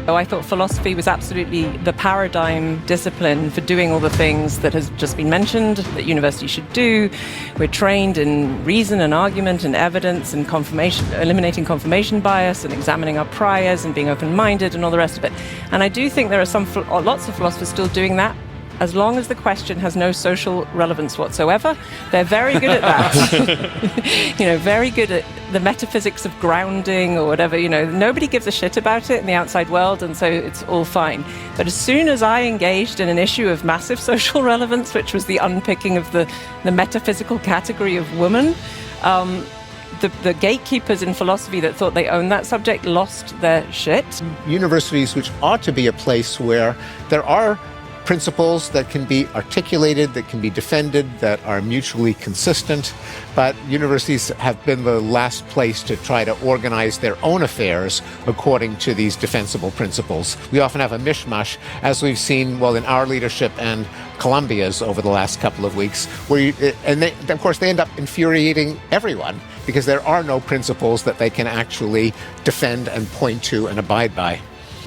So I thought philosophy was absolutely the paradigm discipline for doing all the things that has just been mentioned that universities should do. We're trained in reason and argument and evidence and confirmation, eliminating confirmation bias and examining our priors and being open-minded and all the rest of it. And I do think there are lots of philosophers still doing that. As long as the question has no social relevance whatsoever, they're very good at that. Very good at the metaphysics of grounding or whatever. Nobody gives a shit about it in the outside world, and so it's all fine. But as soon as I engaged in an issue of massive social relevance, which was the unpicking of the metaphysical category of woman, the gatekeepers in philosophy that thought they owned that subject lost their shit. Universities, which ought to be a place where there are principles that can be articulated, that can be defended, that are mutually consistent, but universities have been the last place to try to organize their own affairs according to these defensible principles. We often have a mishmash, as we've seen, in our leadership and Columbia's over the last couple of weeks, of course, they end up infuriating everyone because there are no principles that they can actually defend and point to and abide by.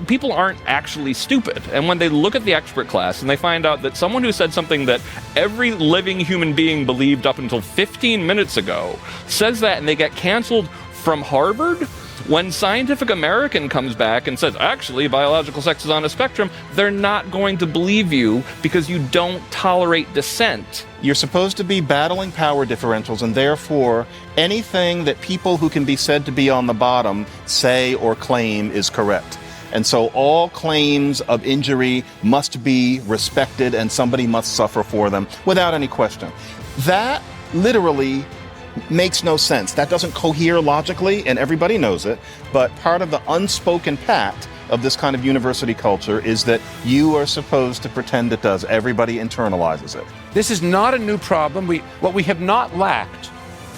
People aren't actually stupid. And when they look at the expert class and they find out that someone who said something that every living human being believed up until 15 minutes ago says that, and they get canceled from Harvard, when Scientific American comes back and says, actually, biological sex is on a spectrum, they're not going to believe you because you don't tolerate dissent. You're supposed to be battling power differentials, and therefore anything that people who can be said to be on the bottom say or claim is correct. And so all claims of injury must be respected and somebody must suffer for them without any question. That literally makes no sense. That doesn't cohere logically, and everybody knows it. But part of the unspoken pact of this kind of university culture is that you are supposed to pretend it does. Everybody internalizes it. This is not a new problem. What we have not lacked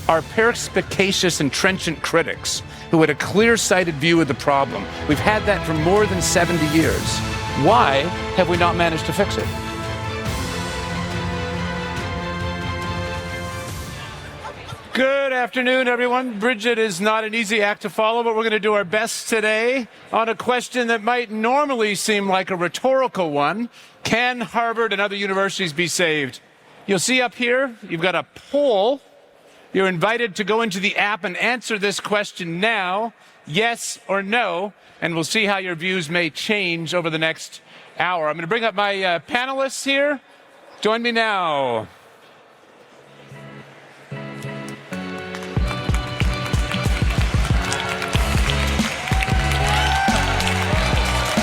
are perspicacious and trenchant critics who had a clear-sighted view of the problem. We've had that for more than 70 years. Why have we not managed to fix it? Good afternoon, everyone. Bridget is not an easy act to follow, but we're going to do our best today on a question that might normally seem like a rhetorical one. Can Harvard and other universities be saved? You'll see up here, you've got a poll. You're invited to go into the app and answer this question now, yes or no, and we'll see how your views may change over the next hour. I'm going to bring up my panelists here. Join me now.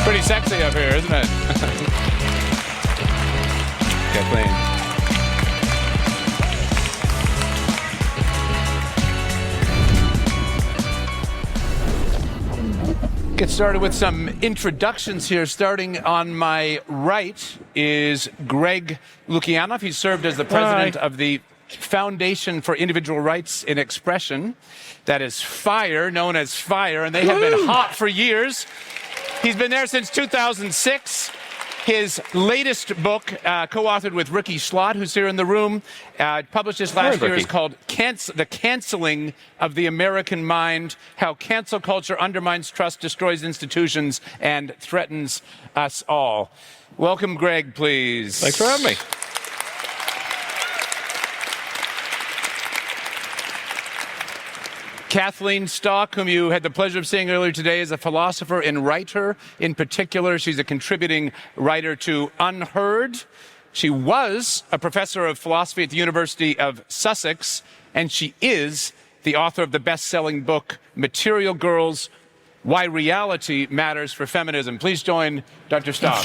Pretty sexy up here, isn't it? Kathleen. Get started with some introductions here. Starting on my right is Greg Lukianoff. He served as the president of the Foundation for Individual Rights in Expression. That is FIRE, known as FIRE, and they have been hot for years. He's been there since 2006. His latest book, co-authored with Ricky Schlott, who's here in the room, published this last year, is called The Canceling of the American Mind, How Cancel Culture Undermines Trust, Destroys Institutions, and Threatens Us All. Welcome, Greg, please. Thanks for having me. Kathleen Stock, whom you had the pleasure of seeing earlier today, is a philosopher and writer. In particular, she's a contributing writer to Unherd. She was a professor of philosophy at the University of Sussex, and she is the author of the best-selling book, Material Girls, Why Reality Matters for Feminism. Please join Dr. Stock.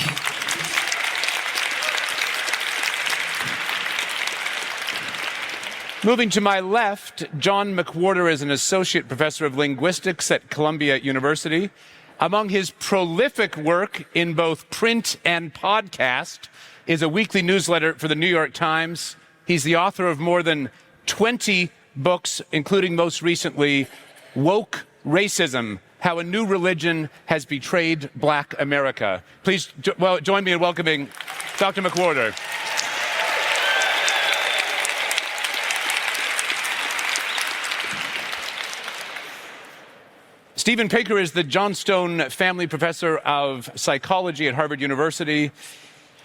Moving to my left, John McWhorter is an associate professor of linguistics at Columbia University. Among his prolific work in both print and podcast is a weekly newsletter for the New York Times. He's the author of more than 20 books, including most recently, Woke Racism, How a New Religion Has Betrayed Black America. Please join me in welcoming Dr. McWhorter. Steven Pinker is the Johnstone Family Professor of Psychology at Harvard University.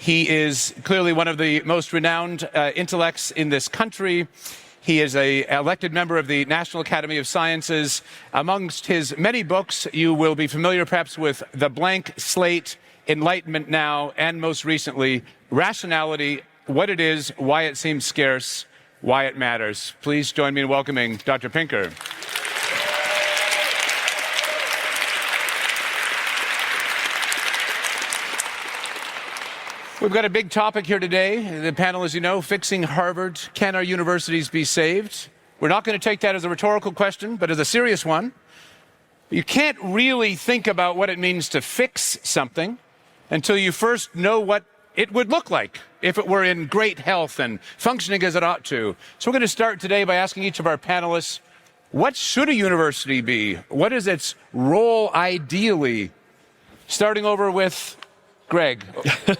He is clearly one of the most renowned intellects in this country. He is an elected member of the National Academy of Sciences. Amongst his many books, you will be familiar perhaps with The Blank Slate, Enlightenment Now, and most recently, Rationality, What It Is, Why It Seems Scarce, Why It Matters. Please join me in welcoming Dr. Pinker. We've got a big topic here today. The panel, as you know, fixing Harvard. Can our universities be saved? We're not going to take that as a rhetorical question, but as a serious one. You can't really think about what it means to fix something until you first know what it would look like if it were in great health and functioning as it ought to. So we're going to start today by asking each of our panelists, what should a university be? What is its role ideally? Starting over with Greg,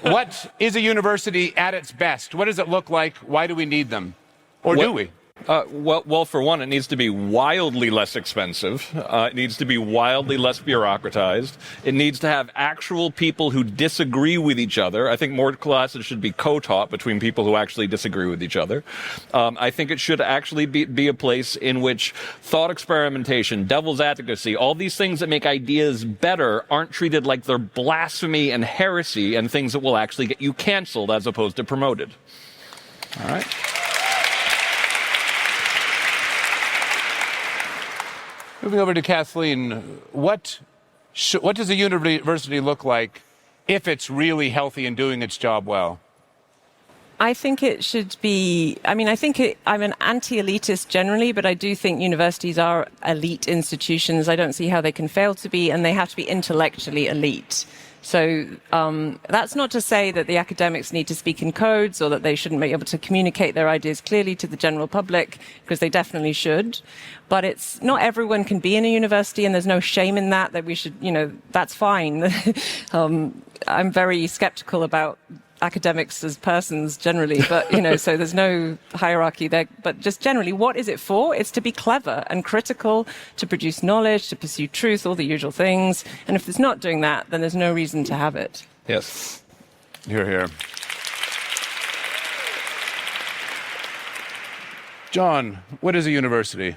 what is a university at its best? What does it look like? Why do we need them? Or do we? Well, for one, it needs to be wildly less expensive. It needs to be wildly less bureaucratized. It needs to have actual people who disagree with each other. I think more classes should be co-taught between people who actually disagree with each other. I think it should actually be a place in which thought experimentation, devil's advocacy, all these things that make ideas better aren't treated like they're blasphemy and heresy and things that will actually get you canceled as opposed to promoted. All right. Moving over to Kathleen, what does a university look like if it's really healthy and doing its job well? I think it should be, I'm an anti-elitist generally, but I do think universities are elite institutions. I don't see how they can fail to be, and they have to be intellectually elite. So that's not to say that the academics need to speak in codes or that they shouldn't be able to communicate their ideas clearly to the general public, because they definitely should. But it's not everyone can be in a university, and there's no shame in that we should, that's fine. I'm very skeptical about academics as persons generally, but, so there's no hierarchy there. But just generally, what is it for? It's to be clever and critical, to produce knowledge, to pursue truth, all the usual things. And if it's not doing that, then there's no reason to have it. Yes. Hear, hear. John, what is a university?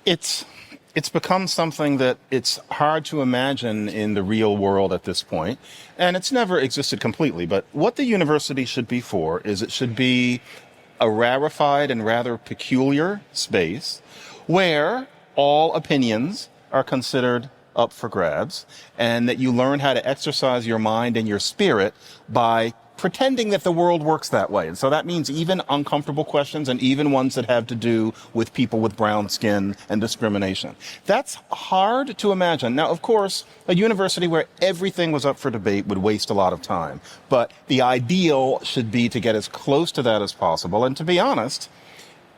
It's become something that it's hard to imagine in the real world at this point, and it's never existed completely. But what the university should be for is it should be a rarefied and rather peculiar space where all opinions are considered up for grabs, and that you learn how to exercise your mind and your spirit by pretending that the world works that way. And so that means even uncomfortable questions, and even ones that have to do with people with brown skin and discrimination. That's hard to imagine. Now, of course, a university where everything was up for debate would waste a lot of time. But the ideal should be to get as close to that as possible. And to be honest,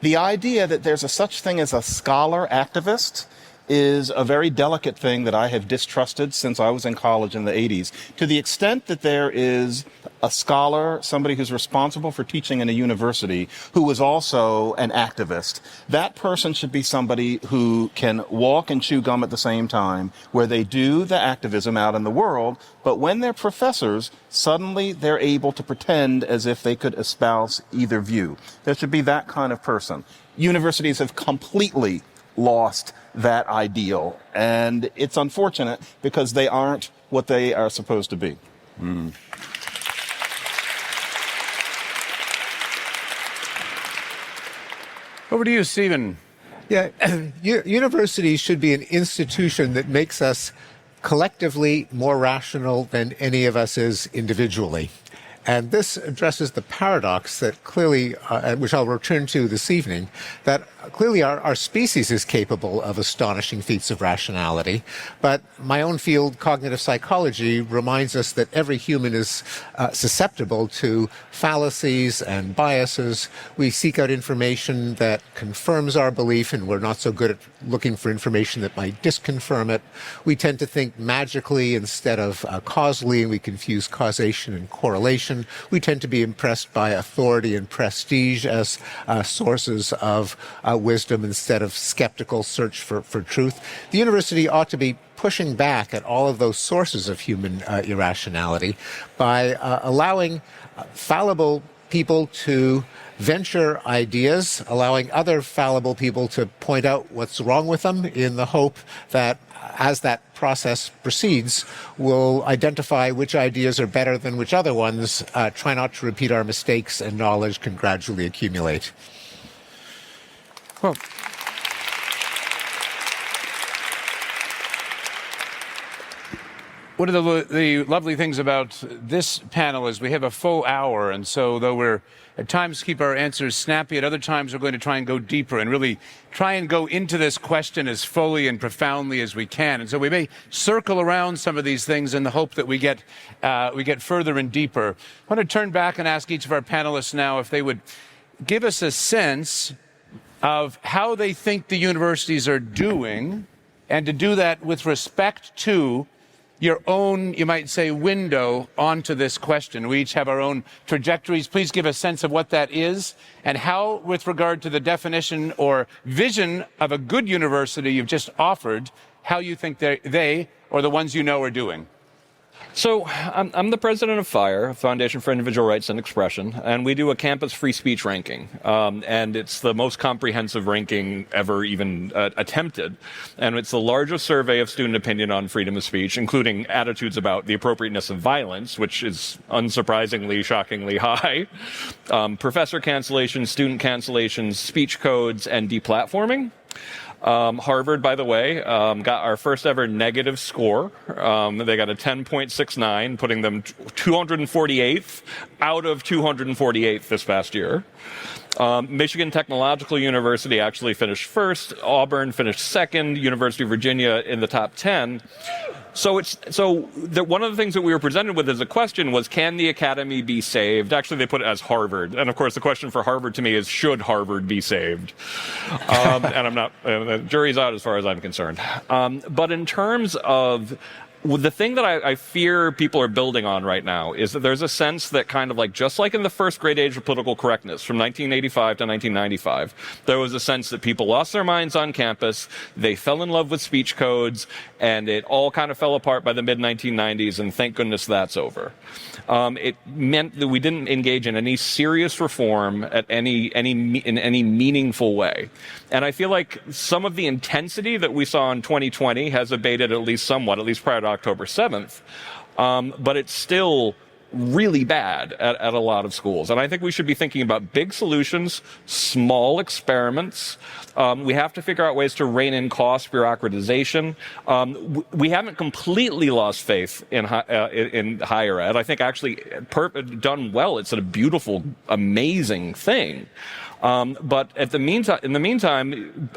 the idea that there's a such thing as a scholar activist is a very delicate thing that I have distrusted since I was in college in the 80s. To the extent that there is a scholar, somebody who's responsible for teaching in a university, who is also an activist, that person should be somebody who can walk and chew gum at the same time, where they do the activism out in the world, but when they're professors, suddenly they're able to pretend as if they could espouse either view. There should be that kind of person. Universities have completely lost that ideal, and it's unfortunate because they aren't what they are supposed to be. Over to you, Stephen. Yeah, universities should be an institution that makes us collectively more rational than any of us is individually. And this addresses the paradox that clearly, which I'll return to this evening, that clearly our species is capable of astonishing feats of rationality. But my own field, cognitive psychology, reminds us that every human is susceptible to fallacies and biases. We seek out information that confirms our belief, and we're not so good at looking for information that might disconfirm it. We tend to think magically instead of causally, and we confuse causation and correlation. We tend to be impressed by authority and prestige as sources of wisdom instead of skeptical search for truth. The university ought to be pushing back at all of those sources of human irrationality by allowing fallible people to venture ideas, allowing other fallible people to point out what's wrong with them in the hope that as that process proceeds, we'll identify which ideas are better than which other ones, try not to repeat our mistakes, and knowledge can gradually accumulate. Well, one of the lovely things about this panel is we have a full hour, and so though we're at times keep our answers snappy, at other times we're going to try and go deeper and really try and go into this question as fully and profoundly as we can. And so we may circle around some of these things in the hope that we get further and deeper. I want to turn back and ask each of our panelists now if they would give us a sense of how they think the universities are doing, and to do that with respect to your own, you might say, window onto this question. We each have our own trajectories. Please give a sense of what that is and how, with regard to the definition or vision of a good university you've just offered, how you think they or the ones you know are doing. So I'm the president of FIRE, Foundation for Individual Rights and Expression, and we do a campus free speech ranking. And it's the most comprehensive ranking ever even attempted. And it's the largest survey of student opinion on freedom of speech, including attitudes about the appropriateness of violence, which is unsurprisingly, shockingly high, professor cancellations, student cancellations, speech codes, and deplatforming. Harvard, by the way, got our first ever negative score. They got a 10.69, putting them 248th out of 248th this past year. Michigan Technological University actually finished first. Auburn finished second. University of Virginia in the top 10. So one of the things that we were presented with as a question was, can the academy be saved? Actually, they put it as Harvard. And of course, the question for Harvard to me is, should Harvard be saved? And I'm not, the jury's out as far as I'm concerned. But in terms of the thing that I fear people are building on right now is that there's a sense that kind of like, just like in the first great age of political correctness from 1985 to 1995, there was a sense that people lost their minds on campus, they fell in love with speech codes, and it all kind of fell apart by the mid-1990s, and thank goodness that's over. It meant that we didn't engage in any serious reform in any meaningful way. And I feel like some of the intensity that we saw in 2020 has abated at least somewhat, at least prior to October 7th, but it's still really bad at a lot of schools. And I think we should be thinking about big solutions, small experiments. We have to figure out ways to rein in cost, bureaucratization. We haven't completely lost faith in higher ed. I think actually done well, it's a beautiful, amazing thing. But in the meantime,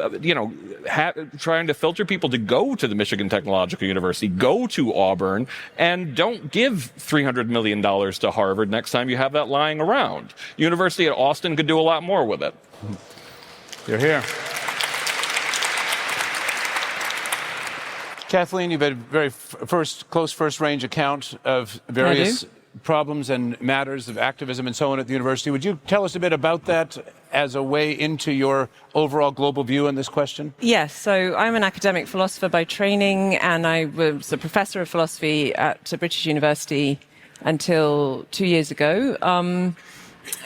trying to filter people to go to the Michigan Technological University, go to Auburn, and don't give $300 million to Harvard next time you have that lying around. University at Austin could do a lot more with it. You're here. Kathleen, you've had a very close first-range account of various problems and matters of activism and so on at the university. Would you tell us a bit about that as a way into your overall global view on this question? Yes. So I'm an academic philosopher by training, and I was a professor of philosophy at British University until 2 years ago.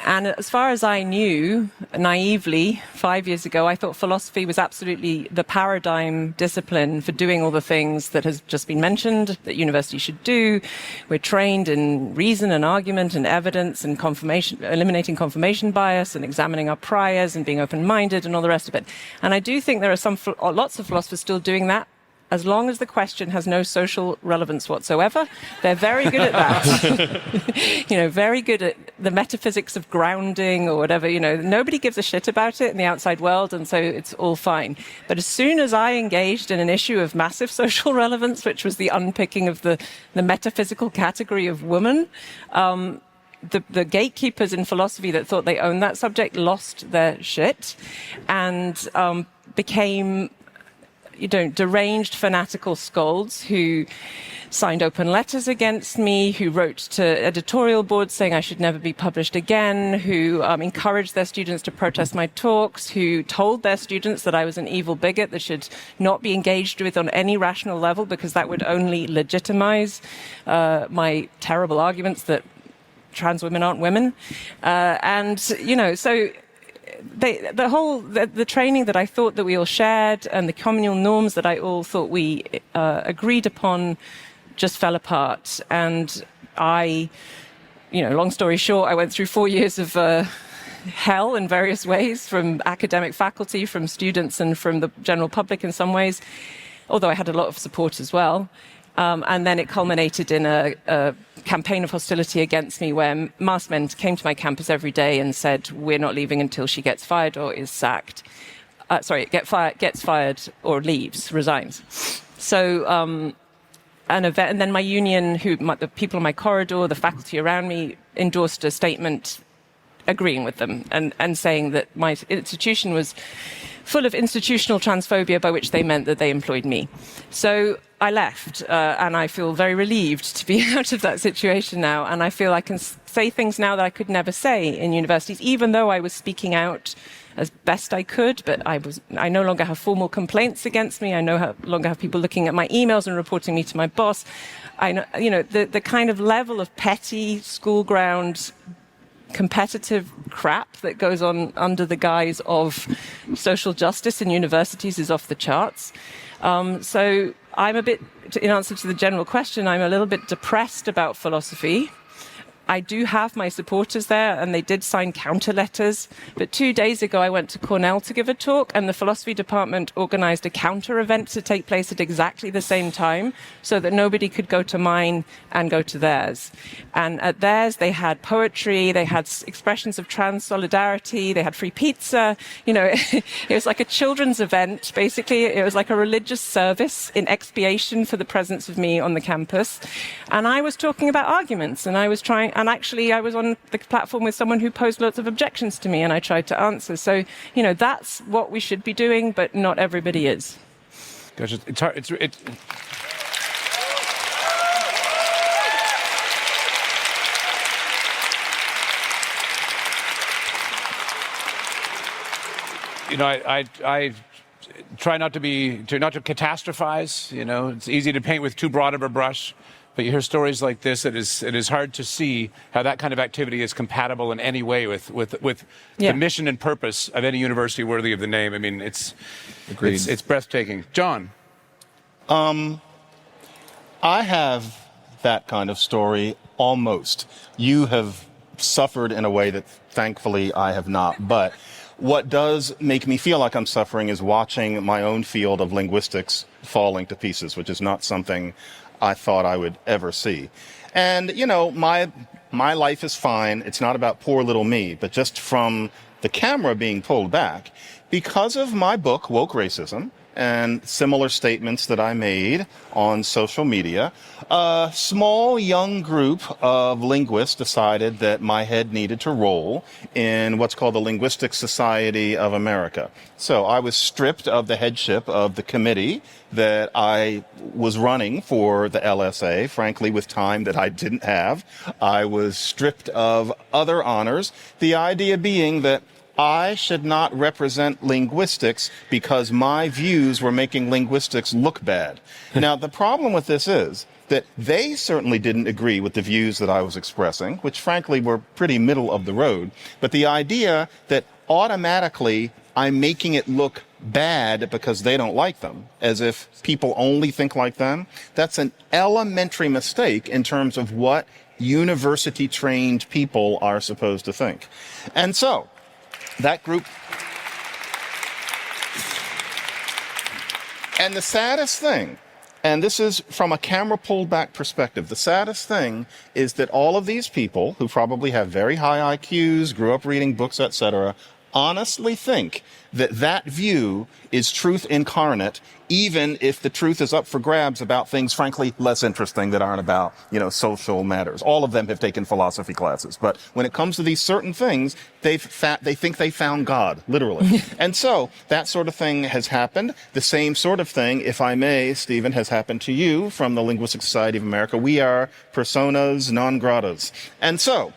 And as far as I knew, naively, 5 years ago, I thought philosophy was absolutely the paradigm discipline for doing all the things that has just been mentioned that universities should do. We're trained in reason and argument and evidence and confirmation, eliminating confirmation bias and examining our priors and being open-minded and all the rest of it. And I do think there are lots of philosophers still doing that. As long as the question has no social relevance whatsoever, they're very good at that. Very good at the metaphysics of grounding or whatever. Nobody gives a shit about it in the outside world, and so it's all fine. But as soon as I engaged in an issue of massive social relevance, which was the unpicking of the metaphysical category of woman, the gatekeepers in philosophy that thought they owned that subject lost their shit and became deranged fanatical scolds who signed open letters against me, who wrote to editorial boards saying I should never be published again, who encouraged their students to protest my talks, who told their students that I was an evil bigot that should not be engaged with on any rational level because that would only legitimize my terrible arguments that trans women aren't women. So the training that I thought that we all shared and the communal norms that I all thought we agreed upon just fell apart. And long story short, I went through 4 years of hell in various ways, from academic faculty, from students, and from the general public in some ways, although I had a lot of support as well. And then it culminated in a campaign of hostility against me where masked men came to my campus every day and said, we're not leaving until she gets fired or is sacked. Gets fired or leaves, resigns. So an event, and then my union, the people in my corridor, the faculty around me, endorsed a statement agreeing with them and saying that my institution was full of institutional transphobia, by which they meant that they employed me. So I left, and I feel very relieved to be out of that situation now, and I feel I can say things now that I could never say in universities, even though I was speaking out as best I could, but I no longer have formal complaints against me. I no longer have people looking at my emails and reporting me to my boss. I know, the kind of level of petty school-ground competitive crap that goes on under the guise of social justice in universities is off the charts. So I'm a bit, in answer to the general question, I'm a little bit depressed about philosophy. I do have my supporters there, and they did sign counter letters. But 2 days ago, I went to Cornell to give a talk, and the philosophy department organized a counter event to take place at exactly the same time so that nobody could go to mine and go to theirs. And at theirs, they had poetry, they had expressions of trans solidarity, they had free pizza. It was like a children's event, basically. It was like a religious service in expiation for the presence of me on the campus. And I was talking about arguments, and I was on the platform with someone who posed lots of objections to me, and I tried to answer. So, that's what we should be doing, but not everybody is. Gosh, it's hard. I try not to catastrophize. It's easy to paint with too broad of a brush. But you hear stories like this, it is hard to see how that kind of activity is compatible in any way with the mission and purpose of any university worthy of the name. I mean, it's breathtaking. John? I have that kind of story almost. You have suffered in a way that thankfully I have not. But what does make me feel like I'm suffering is watching my own field of linguistics falling to pieces, which is not something I thought I would ever see. And, my life is fine. It's not about poor little me, but just from the camera being pulled back, because of my book, Woke Racism, and similar statements that I made on social media, a small young group of linguists decided that my head needed to roll in what's called the Linguistic Society of America. So I was stripped of the headship of the committee that I was running for the LSA, frankly, with time that I didn't have. I was stripped of other honors, the idea being that I should not represent linguistics because my views were making linguistics look bad. Now, the problem with this is that they certainly didn't agree with the views that I was expressing, which frankly were pretty middle of the road. But the idea that automatically I'm making it look bad because they don't like them, as if people only think like them, that's an elementary mistake in terms of what university-trained people are supposed to think. And so, that group. And the saddest thing, and this is from a camera pulled back perspective, the saddest thing is that all of these people who probably have very high IQs, grew up reading books, etc., honestly think that that view is truth incarnate, even if the truth is up for grabs about things, frankly, less interesting that aren't about, social matters. All of them have taken philosophy classes. But when it comes to these certain things, they think they found God, literally. And so that sort of thing has happened. The same sort of thing, if I may, Stephen, has happened to you from the Linguistic Society of America. We are personas non gratas. And so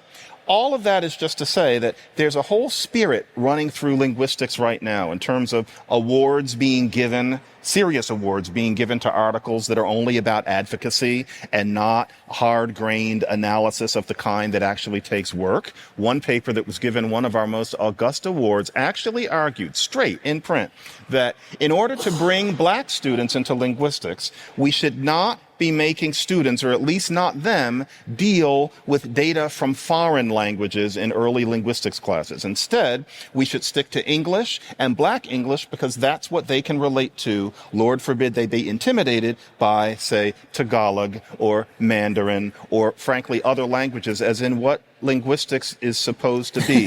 all of that is just to say that there's a whole spirit running through linguistics right now in terms of awards being given, serious awards being given to articles that are only about advocacy and not hard-grained analysis of the kind that actually takes work. One paper that was given one of our most august awards actually argued straight in print that in order to bring black students into linguistics, we should not be making students, or at least not them, deal with data from foreign languages in early linguistics classes. Instead, we should stick to English and black English because that's what they can relate to. Lord forbid they be intimidated by, say, Tagalog or Mandarin or, frankly, other languages, as in what linguistics is supposed to be.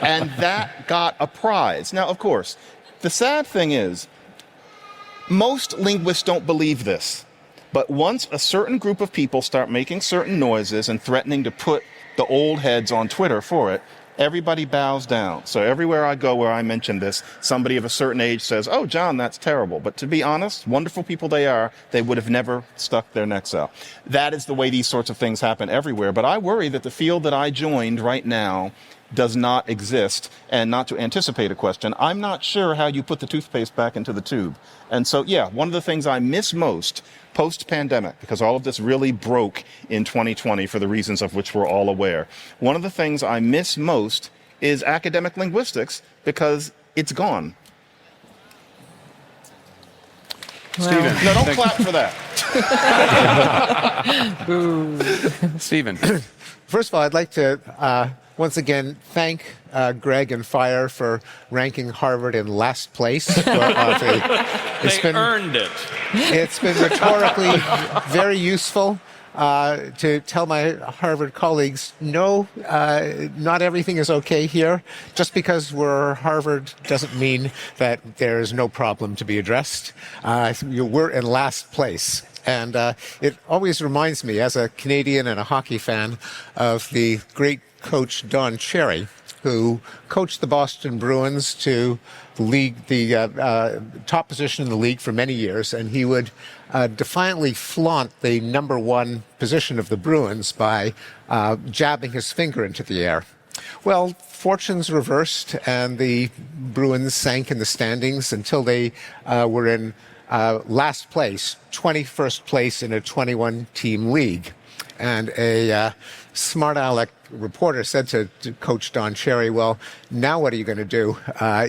And that got a prize. Now, of course, the sad thing is, most linguists don't believe this, but once a certain group of people start making certain noises and threatening to put the old heads on Twitter for it, everybody bows down. So everywhere I go where I mention this, somebody of a certain age says, "Oh, John, that's terrible." But to be honest, wonderful people they are, they would have never stuck their necks out. That is the way these sorts of things happen everywhere. But I worry that the field that I joined right now does not exist. And not to anticipate a question, I'm not sure how you put the toothpaste back into the tube. And so, yeah, one of the things I miss most post-pandemic, because all of this really broke in 2020 for the reasons of which we're all aware, one of the things I miss most is academic linguistics because it's gone. Well, Stephen. No, don't clap for that. Stephen. First of all, I'd like to once again thank Greg and Fire for ranking Harvard in last place. Earned it. It's been rhetorically very useful to tell my Harvard colleagues, no, not everything is okay here. Just because we're Harvard doesn't mean that there's no problem to be addressed. We're in last place. And it always reminds me, as a Canadian and a hockey fan, of the great coach Don Cherry, who coached the Boston Bruins to the league, the top position in the league for many years, and he would defiantly flaunt the number one position of the Bruins by jabbing his finger into the air. Well, fortunes reversed, and the Bruins sank in the standings until they were in last place, 21st place in a 21-team league. And a smart aleck reporter said to Coach Don Cherry, "Well, now what are you going to do?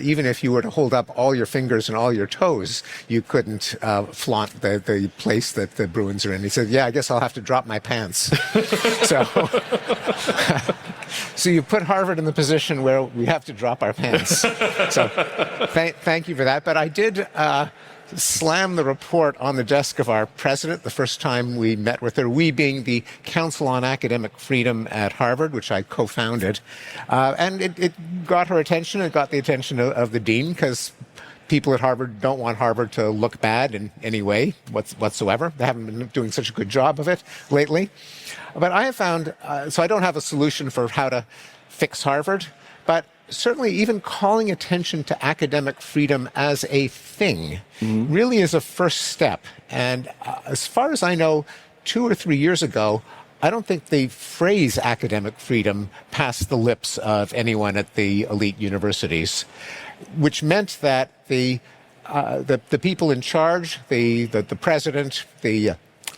Even if you were to hold up all your fingers and all your toes, you couldn't flaunt the place that the Bruins are in." He said, "Yeah, I guess I'll have to drop my pants." So you put Harvard in the position where we have to drop our pants. So thank you for that. But I did slam the report on the desk of our president the first time we met with her, we being the Council on Academic Freedom at Harvard, which I co-founded. And it got her attention. It got the attention of the dean, because people at Harvard don't want Harvard to look bad in any way whatsoever. They haven't been doing such a good job of it lately. But I have found, so I don't have a solution for how to fix Harvard, but certainly even calling attention to academic freedom as a thing really is a first step. And as far as I know, 2 or 3 years ago, I don't think the phrase academic freedom passed the lips of anyone at the elite universities, which meant that the people in charge, the president, the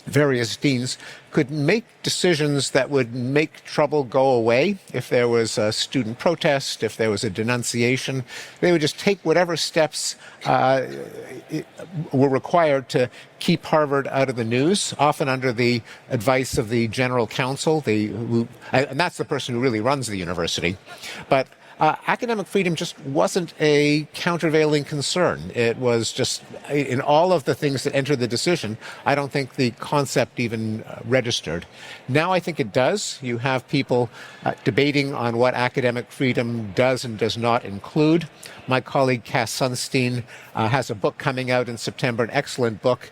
various deans, could make decisions that would make trouble go away. If there was a student protest, if there was a denunciation, they would just take whatever steps were required to keep Harvard out of the news, often under the advice of the general counsel, and that's the person who really runs the university. But academic freedom just wasn't a countervailing concern. It was just, in all of the things that entered the decision, I don't think the concept even registered. Now I think it does. You have people debating on what academic freedom does and does not include. My colleague Cass Sunstein has a book coming out in September, an excellent book,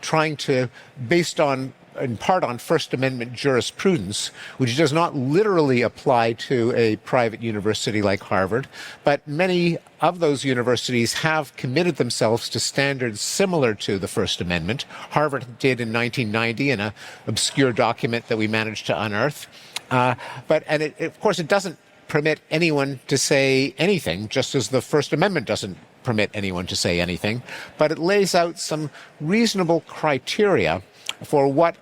trying to, based on in part on First Amendment jurisprudence, which does not literally apply to a private university like Harvard, but many of those universities have committed themselves to standards similar to the First Amendment. Harvard did in 1990 in an obscure document that we managed to unearth. Of course, it doesn't permit anyone to say anything, just as the First Amendment doesn't permit anyone to say anything, but it lays out some reasonable criteria for what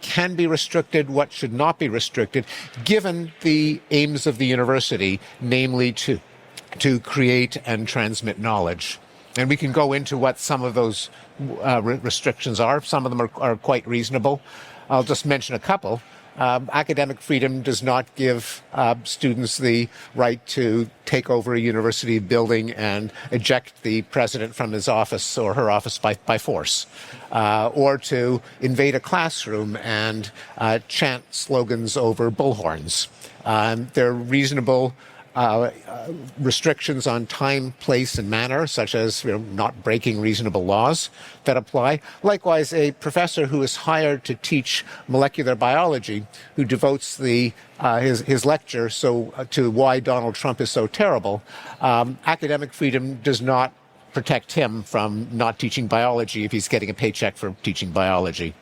can be restricted, what should not be restricted, given the aims of the university, namely to create and transmit knowledge. And we can go into what some of those restrictions are. Some of them are quite reasonable. I'll just mention a couple. Academic freedom does not give students the right to take over a university building and eject the president from his office or her office by force, or to invade a classroom and chant slogans over bullhorns. There are reasonable restrictions on time, place, and manner, such as not breaking reasonable laws that apply. Likewise, a professor who is hired to teach molecular biology, who devotes his lecture to why Donald Trump is so terrible, academic freedom does not protect him from not teaching biology if he's getting a paycheck for teaching biology.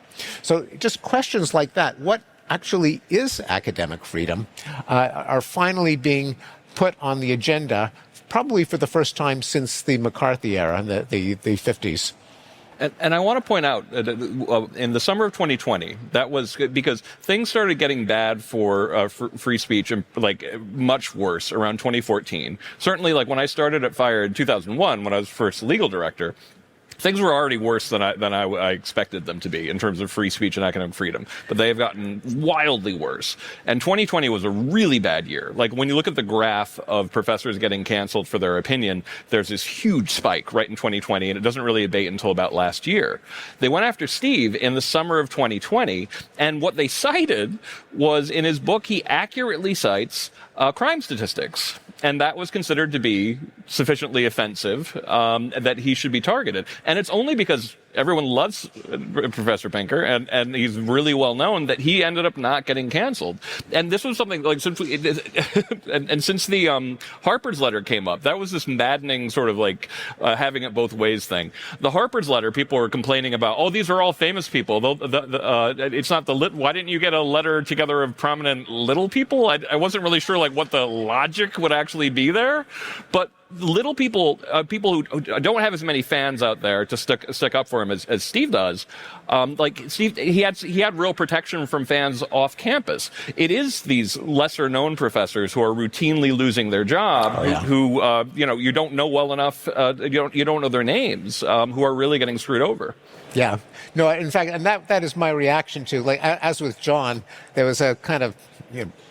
So just questions like that, what actually is academic freedom, are finally being put on the agenda, probably for the first time since the McCarthy era in the 50s. And I want to point out, in the summer of 2020, that was because things started getting bad for free speech, and much worse around 2014. Certainly, when I started at FIRE in 2001, when I was first legal director, things were already worse than I expected them to be in terms of free speech and academic freedom, but they have gotten wildly worse. And 2020 was a really bad year. When you look at the graph of professors getting canceled for their opinion, there's this huge spike right in 2020, and it doesn't really abate until about last year. They went after Steve in the summer of 2020, and what they cited was, in his book, he accurately cites crime statistics. And that was considered to be sufficiently offensive that he should be targeted. And it's only because everyone loves Professor Pinker, and he's really well known, that he ended up not getting canceled. And this was something since the Harper's letter came up, that was this maddening sort of having it both ways thing. The Harper's letter, people were complaining about, these are all famous people. It's not why didn't you get a letter together of prominent little people? I wasn't really sure what the logic would actually be there, but little people, people who don't have as many fans out there to stick up for him as Steve does, Steve, he had real protection from fans off campus. It is these lesser known professors who are routinely losing their job, who you don't know well enough, you don't know their names, who are really getting screwed over. Yeah, no, in fact, and that is my reaction to, as with John, there was a kind of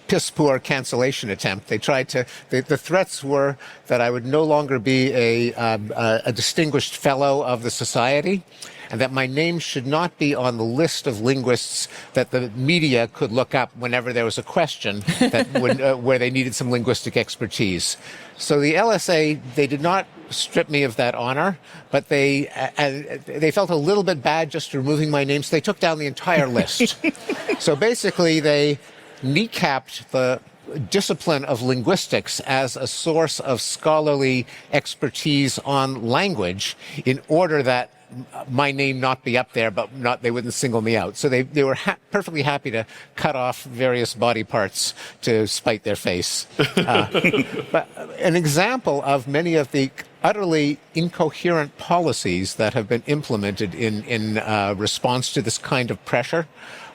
piss-poor cancellation attempt. They tried to. The threats were that I would no longer be a distinguished fellow of the society, and that my name should not be on the list of linguists that the media could look up whenever there was a question where they needed some linguistic expertise. So the LSA, they did not strip me of that honor, but they felt a little bit bad just removing my name, so they took down the entire list. So basically, they kneecapped the discipline of linguistics as a source of scholarly expertise on language in order that my name not be up there, but they wouldn't single me out. So they were perfectly happy to cut off various body parts to spite their face. But an example of many of the utterly incoherent policies that have been implemented in response to this kind of pressure.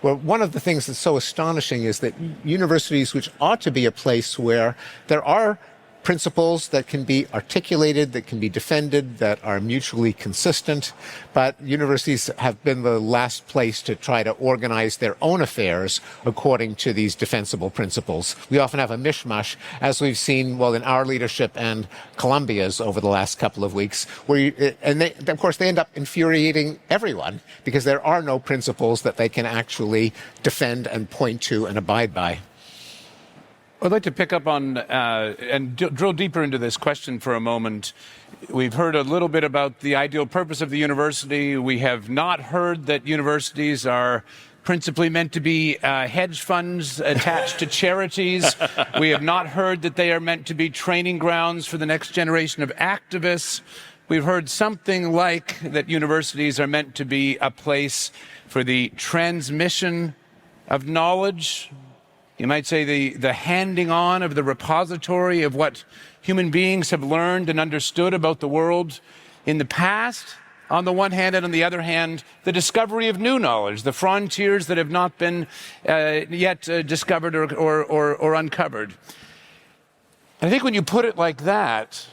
Well, one of the things that's so astonishing is that universities, which ought to be a place where there are principles that can be articulated, that can be defended, that are mutually consistent, but universities have been the last place to try to organize their own affairs according to these defensible principles. We often have a mishmash, as we've seen, well, in our leadership and Columbia's over the last couple of weeks, of course, they end up infuriating everyone because there are no principles that they can actually defend and point to and abide by. I'd like to pick up on and drill deeper into this question for a moment. We've heard a little bit about the ideal purpose of the university. We have not heard that universities are principally meant to be hedge funds attached to charities. We have not heard that they are meant to be training grounds for the next generation of activists. We've heard something like that universities are meant to be a place for the transmission of knowledge. You might say the handing on of the repository of what human beings have learned and understood about the world in the past, on the one hand, and on the other hand, the discovery of new knowledge, the frontiers that have not been yet discovered or uncovered. And I think when you put it like that,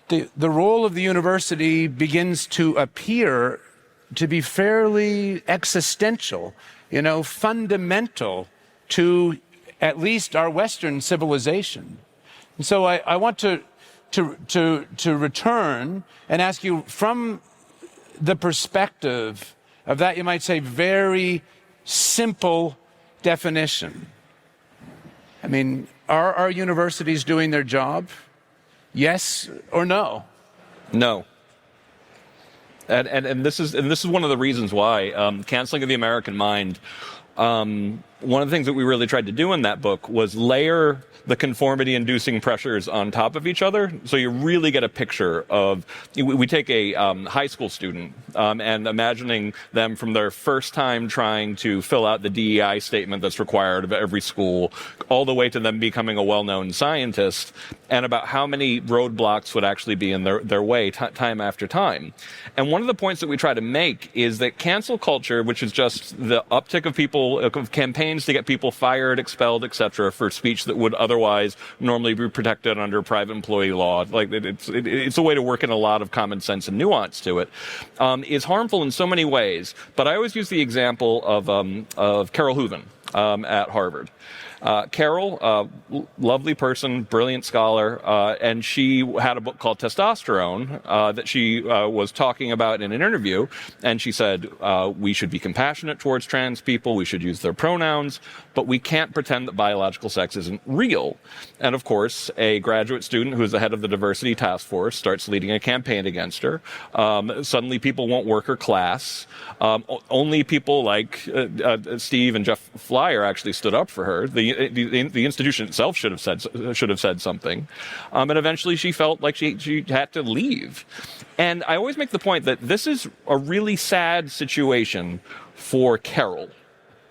the role of the university begins to appear to be fairly existential, fundamental to at least our Western civilization. And so I want to return and ask you, from the perspective of that, you might say, very simple definition. I mean, are our universities doing their job? Yes or no? No. And this is one of the reasons why Canceling of the American Mind. One of the things that we really tried to do in that book was layer the conformity-inducing pressures on top of each other, so you really get a picture of. We take a high school student and imagining them from their first time trying to fill out the DEI statement that's required of every school, all the way to them becoming a well-known scientist, and about how many roadblocks would actually be in their way time after time. And one of the points that we try to make is that cancel culture, which is just the uptick of people, of campaigns to get people fired, expelled, etc., for speech that would otherwise normally be protected under private employee law, like it's a way to work in a lot of common sense and nuance to it, is harmful in so many ways. But I always use the example of Carol Hooven at Harvard. Carol, lovely person, brilliant scholar, and she had a book called Testosterone that she was talking about in an interview, and she said, we should be compassionate towards trans people, we should use their pronouns, but we can't pretend that biological sex isn't real. And of course, a graduate student who is the head of the diversity task force starts leading a campaign against her. Suddenly people won't work her class. Only people like Steve and Jeff Flyer actually stood up for her. The institution itself should have said something, and eventually she felt like she had to leave. And I always make the point that this is a really sad situation for Carol.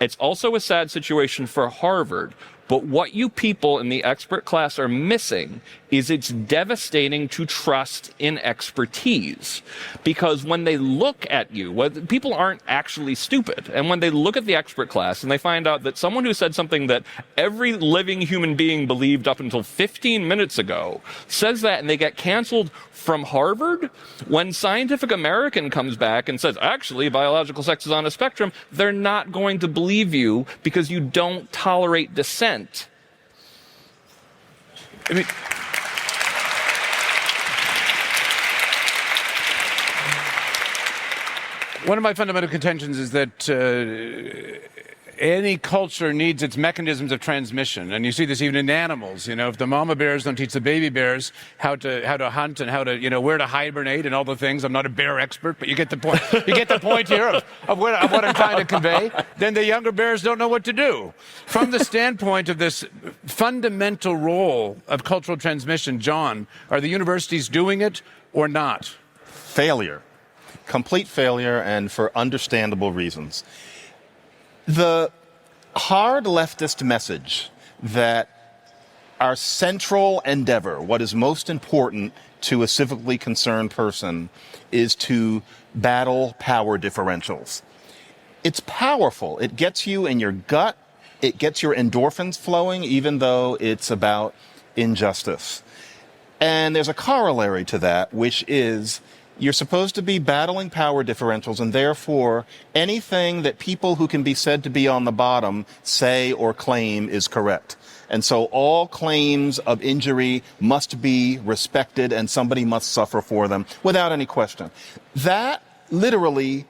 It's also a sad situation for Harvard. But what you people in the expert class are missing is it's devastating to trust in expertise. Because when they look at you, people aren't actually stupid. And when they look at the expert class and they find out that someone who said something that every living human being believed up until 15 minutes ago says that, and they get canceled from Harvard, when Scientific American comes back and says, actually, biological sex is on a spectrum, they're not going to believe you because you don't tolerate dissent. I mean, one of my fundamental contentions is that any culture needs its mechanisms of transmission, and you see this even in animals. If the mama bears don't teach the baby bears how to hunt and how to, where to hibernate and all the things. I'm not a bear expert, but you get the point. You get the point here of what I'm trying to convey. Then the younger bears don't know what to do. From the standpoint of this fundamental role of cultural transmission, John, are the universities doing it or not? Failure. Complete failure, and for understandable reasons. The hard leftist message that our central endeavor, what is most important to a civically concerned person, is to battle power differentials. It's powerful. It gets you in your gut. It gets your endorphins flowing, even though it's about injustice. And there's a corollary to that, which is you're supposed to be battling power differentials, and therefore anything that people who can be said to be on the bottom say or claim is correct. And so all claims of injury must be respected and somebody must suffer for them without any question. That literally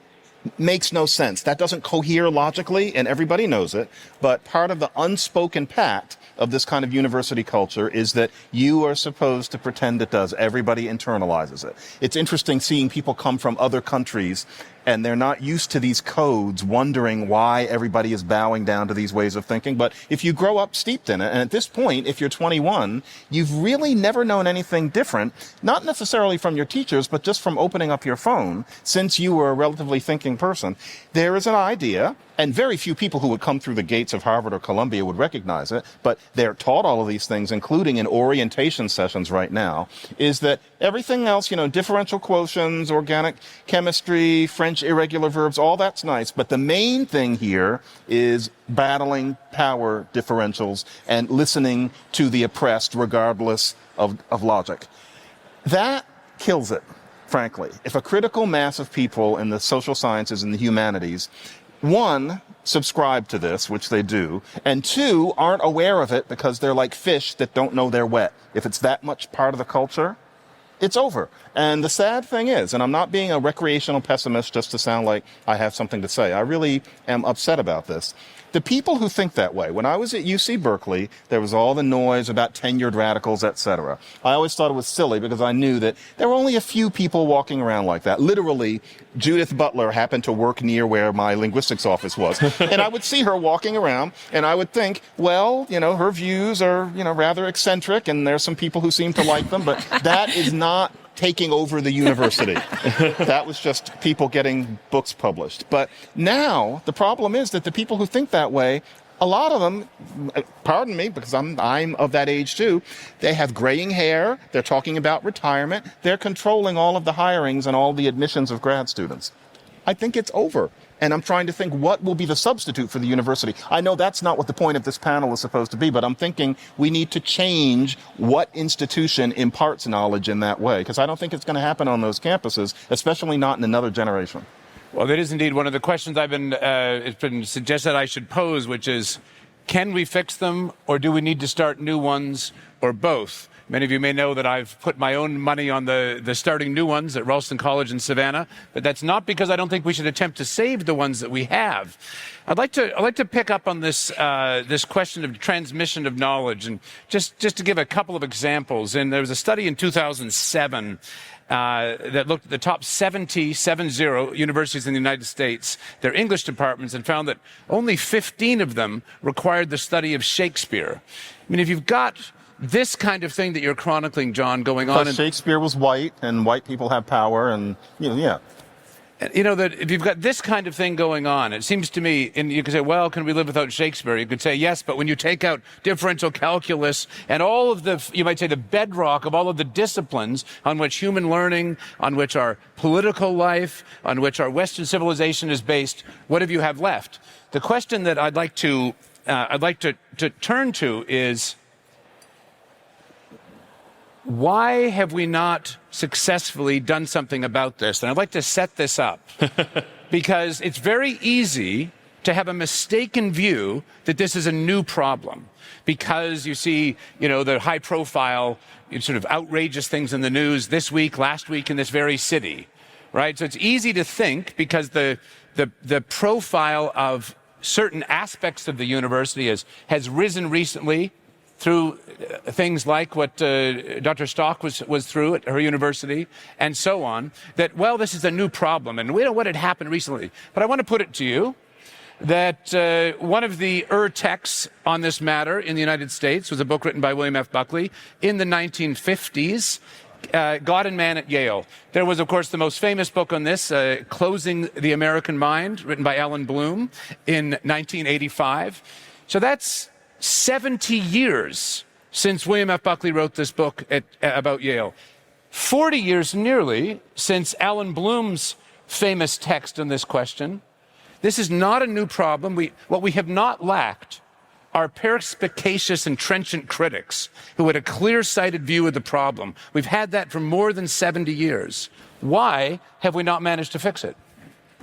makes no sense. That doesn't cohere logically, and everybody knows it. But part of the unspoken pact of this kind of university culture is that you are supposed to pretend it does. Everybody internalizes it. It's interesting seeing people come from other countries and they're not used to these codes, wondering why everybody is bowing down to these ways of thinking. But if you grow up steeped in it, and at this point, if you're 21, you've really never known anything different, not necessarily from your teachers, but just from opening up your phone, since you were a relatively thinking person. There is an idea, and very few people who would come through the gates of Harvard or Columbia would recognize it, but they're taught all of these things, including in orientation sessions right now, is that everything else, differential quotients, organic chemistry, French irregular verbs, all that's nice, but the main thing here is battling power differentials and listening to the oppressed regardless of logic. That kills it, frankly. If a critical mass of people in the social sciences and the humanities, one, subscribe to this, which they do, and two, aren't aware of it because they're like fish that don't know they're wet. If it's that much part of the culture, it's over. And the sad thing is, and I'm not being a recreational pessimist just to sound like I have something to say, I really am upset about this. The people who think that way, when I was at UC Berkeley, there was all the noise about tenured radicals, etc. I always thought it was silly because I knew that there were only a few people walking around like that. Literally, Judith Butler happened to work near where my linguistics office was. And I would see her walking around, and I would think, well, her views are, rather eccentric, and there's some people who seem to like them, but that is not taking over the university. That was just people getting books published. But now the problem is that the people who think that way, a lot of them, pardon me, because I'm of that age too, they have graying hair, they're talking about retirement, they're controlling all of the hirings and all the admissions of grad students. I think it's over. And I'm trying to think what will be the substitute for the university. I know that's not what the point of this panel is supposed to be, but I'm thinking we need to change what institution imparts knowledge in that way, because I don't think it's going to happen on those campuses, especially not in another generation. Well, that is indeed one of the questions it's been suggested I should pose, which is, can we fix them, or do we need to start new ones, or both? Many of you may know that I've put my own money on the starting new ones at Ralston College in Savannah, but that's not because I don't think we should attempt to save the ones that we have. I'd like to pick up on this question of transmission of knowledge, and just to give a couple of examples. And there was a study in 2007 that looked at the top 70 universities in the United States, their English departments, and found that only 15 of them required the study of Shakespeare. I mean, if you've got this kind of thing that you're chronicling, John, going on. Because Shakespeare was white, and white people have power, and, yeah. That if you've got this kind of thing going on, it seems to me, and you could say, well, can we live without Shakespeare? You could say, yes, but when you take out differential calculus and all of you might say, the bedrock of all of the disciplines on which human learning, on which our political life, on which our Western civilization is based, what have you have left? The question that I'd like to turn to is, why have we not successfully done something about this? And I'd like to set this up because it's very easy to have a mistaken view that this is a new problem because you see, the high profile, sort of outrageous things in the news this week, last week in this very city, right? So it's easy to think because the profile of certain aspects of the university has risen recently through things like what Dr. Stock was through at her university, and so on, that, well, this is a new problem, and we know what had happened recently. But I want to put it to you that one of the texts on this matter in the United States was a book written by William F. Buckley in the 1950s, God and Man at Yale. There was, of course, the most famous book on this, Closing the American Mind, written by Alan Bloom in 1985. So that's 70 years since William F. Buckley wrote this book about Yale. 40 years nearly since Alan Bloom's famous text on this question. This is not a new problem. What we have not lacked are perspicacious and trenchant critics who had a clear-sighted view of the problem. We've had that for more than 70 years. Why have we not managed to fix it?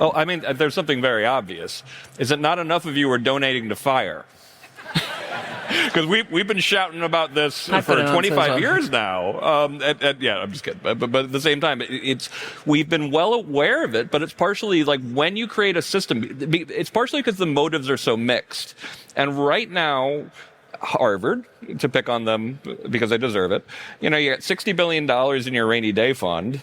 Oh, I mean, there's something very obvious. Is that not enough of you are donating to FIRE? Because we've been shouting about this for 25 years now. Yeah, I'm just kidding. But at the same time, we've been well aware of it, but it's partially like when you create a system, it's partially because the motives are so mixed. And right now, Harvard, to pick on them because they deserve it, you got $60 billion in your rainy day fund.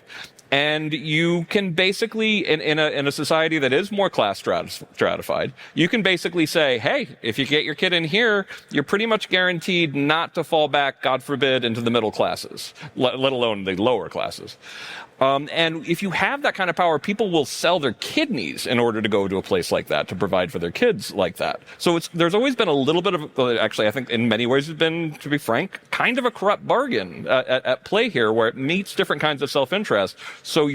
And you can basically, in a society that is more class stratified, you can basically say, hey, if you get your kid in here, you're pretty much guaranteed not to fall back, God forbid, into the middle classes, let alone the lower classes. And if you have that kind of power, people will sell their kidneys in order to go to a place like that, to provide for their kids like that. So there's always been a little bit of, actually, I think in many ways it's been, to be frank, kind of a corrupt bargain at play here, where it meets different kinds of self-interest. So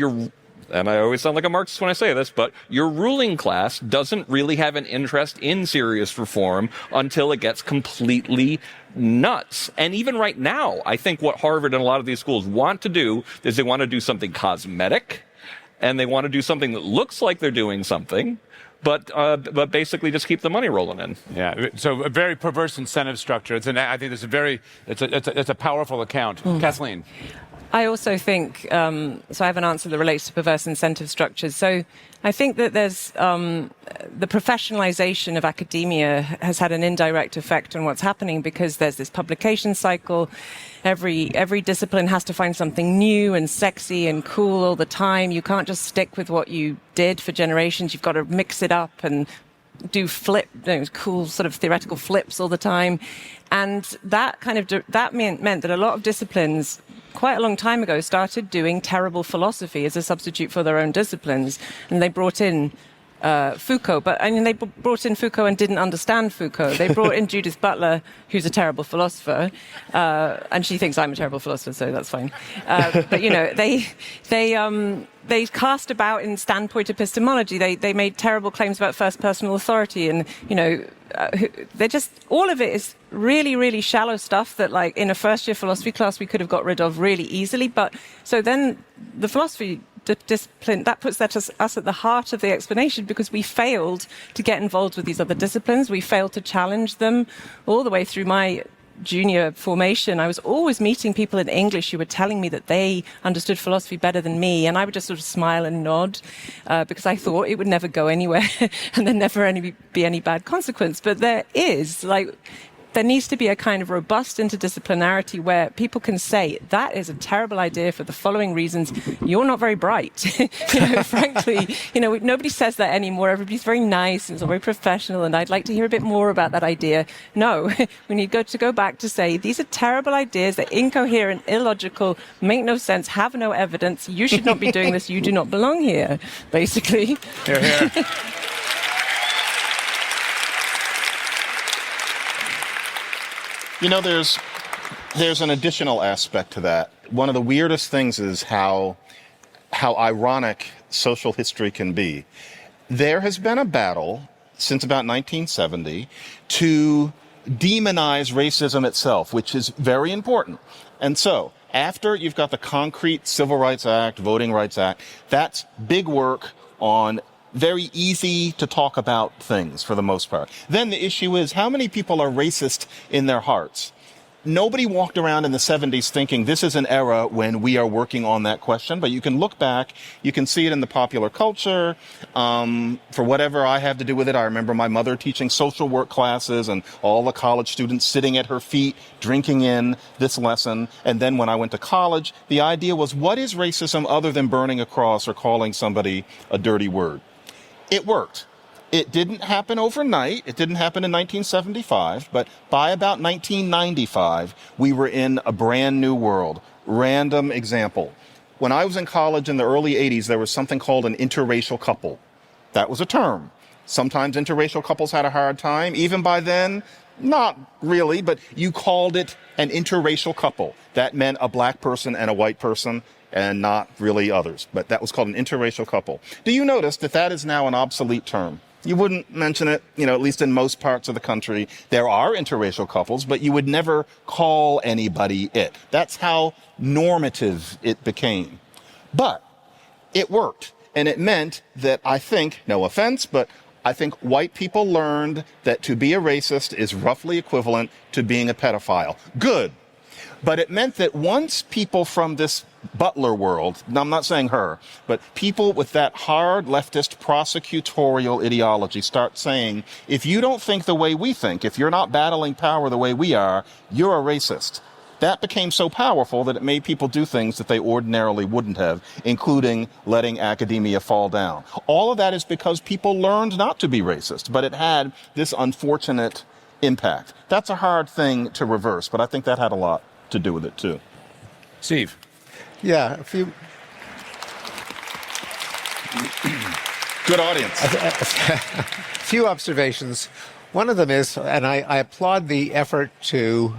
and I always sound like a Marxist when I say this, but your ruling class doesn't really have an interest in serious reform until it gets completely nuts. And even right now, I think what Harvard and a lot of these schools want to do is they want to do something cosmetic, and they want to do something that looks like they're doing something, but basically just keep the money rolling in. Yeah, so a very perverse incentive structure. I think it's a powerful account. Kathleen. I also think, so I have an answer that relates to perverse incentive structures. So I think that there's the professionalization of academia has had an indirect effect on what's happening, because there's this publication cycle. Every discipline has to find something new and sexy and cool all the time. You can't just stick with what you did for generations. You've got to mix it up and do cool sort of theoretical flips all the time. And that meant that a lot of disciplines quite a long time ago started doing terrible philosophy as a substitute for their own disciplines. And they brought in Foucault, but I mean, they brought in Foucault and didn't understand Foucault. They brought in Judith Butler, who's a terrible philosopher, and she thinks I'm a terrible philosopher, so that's fine. But they cast about in standpoint epistemology. They made terrible claims about first personal authority, and they're just, all of it is really, really shallow stuff that, like, in a first-year philosophy class we could have got rid of really easily. But so then the philosophy discipline, that puts us at the heart of the explanation, because we failed to get involved with these other disciplines. We failed to challenge them all the way through my junior formation. I was always meeting people in English who were telling me that they understood philosophy better than me, and I would just sort of smile and nod because I thought it would never go anywhere and there'd never be any bad consequence. But there needs to be a kind of robust interdisciplinarity where people can say, that is a terrible idea for the following reasons. You're not very bright. Frankly, nobody says that anymore. Everybody's very nice and it's all very professional, and I'd like to hear a bit more about that idea. No, we need to go back to say, these are terrible ideas. They're incoherent, illogical, make no sense, have no evidence. You should not be doing this. You do not belong here, basically. Hear, hear. There's an additional aspect to that. One of the weirdest things is how ironic social history can be. There has been a battle since about 1970 to demonize racism itself, which is very important. And so, after you've got the concrete Civil Rights Act, Voting Rights Act, that's big work on very easy to talk about things for the most part. Then the issue is, how many people are racist in their hearts? Nobody walked around in the 70s thinking this is an era when we are working on that question, but you can look back, you can see it in the popular culture. For whatever I have to do with it, I remember my mother teaching social work classes and all the college students sitting at her feet, drinking in this lesson. And then when I went to college, the idea was, what is racism other than burning a cross or calling somebody a dirty word? It worked. It didn't happen overnight. It didn't happen in 1975, but by about 1995, we were in a brand new world. Random example. When I was in college in the early 80s, there was something called an interracial couple. That was a term. Sometimes interracial couples had a hard time. Even by then, not really, but you called it an interracial couple. That meant a black person and a white person, and not really others. But that was called an interracial couple. Do you notice that that is now an obsolete term? You wouldn't mention it, at least in most parts of the country. There are interracial couples, but you would never call anybody it. That's how normative it became. But it worked. And it meant that I think, no offense, but I think white people learned that to be a racist is roughly equivalent to being a pedophile. Good. But it meant that once people from this Butler world, now I'm not saying her, but people with that hard leftist prosecutorial ideology start saying, if you don't think the way we think, if you're not battling power the way we are, you're a racist. That became so powerful that it made people do things that they ordinarily wouldn't have, including letting academia fall down. All of that is because people learned not to be racist, but it had this unfortunate impact. That's a hard thing to reverse, but I think that had a lot to do with it, too. Steve. Yeah, a few Good audience. few observations. One of them is, and I applaud the effort to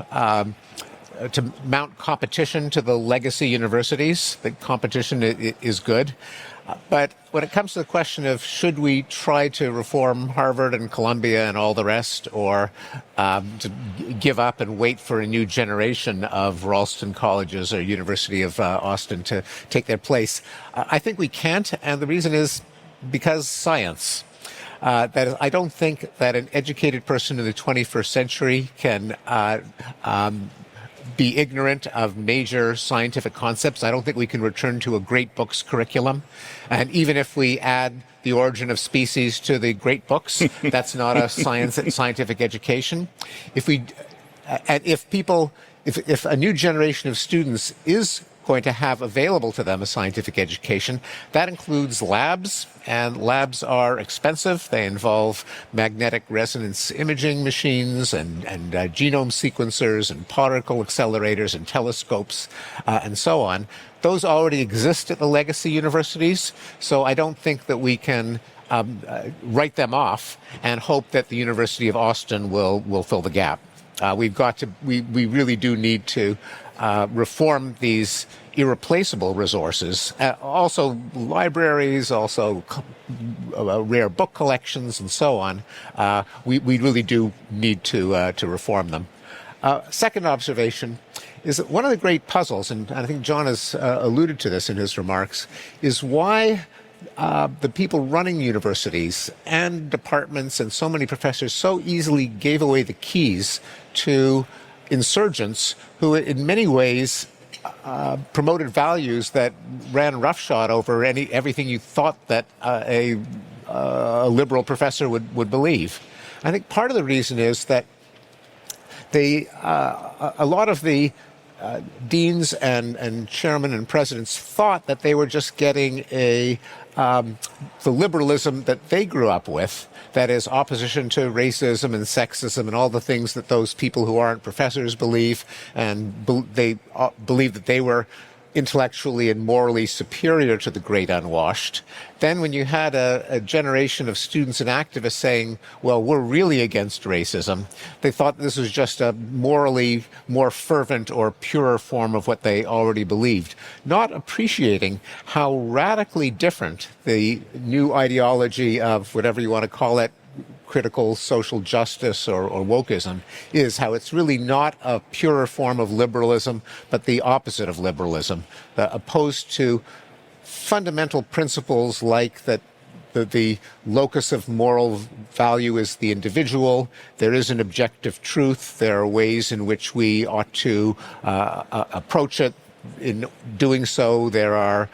mount competition to the legacy universities. The competition is good. But when it comes to the question of should we try to reform Harvard and Columbia and all the rest, or to give up and wait for a new generation of Ralston Colleges or University of Austin to take their place, I think we can't. And the reason is because science. That is, I don't think that an educated person in the 21st century can be ignorant of major scientific concepts. I don't think we can return to a great books curriculum. And even if we add the origin of species to the great books, that's not a scientific education. If a new generation of students is going to have available to them a scientific education, that includes labs, and labs are expensive. They involve magnetic resonance imaging machines and genome sequencers and particle accelerators and telescopes and so on. Those already exist at the legacy universities, so I don't think that we can write them off and hope that the University of Austin will fill the gap. We really do need to reform these irreplaceable resources, also libraries, also rare book collections, and so on. We really do need to reform them. Second observation is that one of the great puzzles, and I think John has alluded to this in his remarks, is why the people running universities and departments and so many professors so easily gave away the keys to insurgents who in many ways promoted values that ran roughshod over everything you thought that a liberal professor would believe. I think part of the reason is that a lot of the deans and chairmen and presidents thought that they were just getting the liberalism that they grew up with, that is opposition to racism and sexism and all the things that those people who aren't professors believe, and they believe that they were intellectually and morally superior to the great unwashed. Then when you had a generation of students and activists saying, well, we're really against racism, they thought this was just a morally more fervent or purer form of what they already believed, not appreciating how radically different the new ideology of whatever you want to call it, critical social justice or wokeism, is how it's really not a purer form of liberalism, but the opposite of liberalism, opposed to fundamental principles like that the locus of moral value is the individual. There is an objective truth. There are ways in which we ought to approach it. In doing so, there are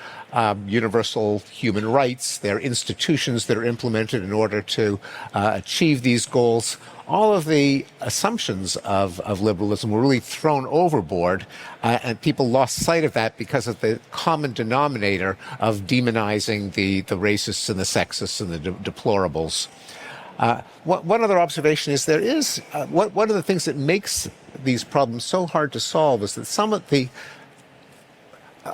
universal human rights. There are institutions that are implemented in order to achieve these goals. All of the assumptions of liberalism were really thrown overboard, and people lost sight of that because of the common denominator of demonizing the racists and the sexists and the deplorables. One other observation is one of the things that makes these problems so hard to solve is that some of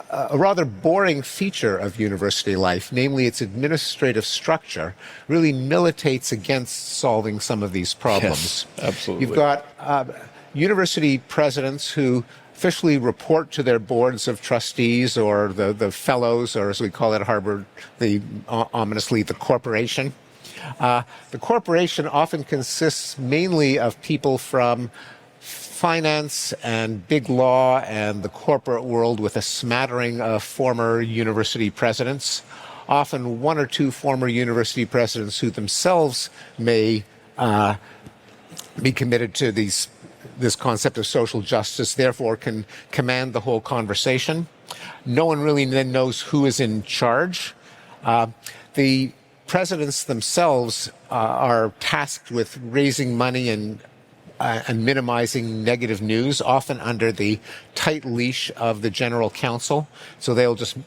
a rather boring feature of university life, namely its administrative structure, really militates against solving some of these problems. Yes, absolutely. You've got university presidents who officially report to their boards of trustees or the fellows, or as we call it at Harvard, ominously, the corporation. The corporation often consists mainly of people from finance and big law and the corporate world, with a smattering of former university presidents, often one or two former university presidents who themselves may be committed to this concept of social justice, therefore can command the whole conversation. No one really then knows who is in charge. The presidents themselves are tasked with raising money and minimizing negative news, often under the tight leash of the general counsel. So they'll just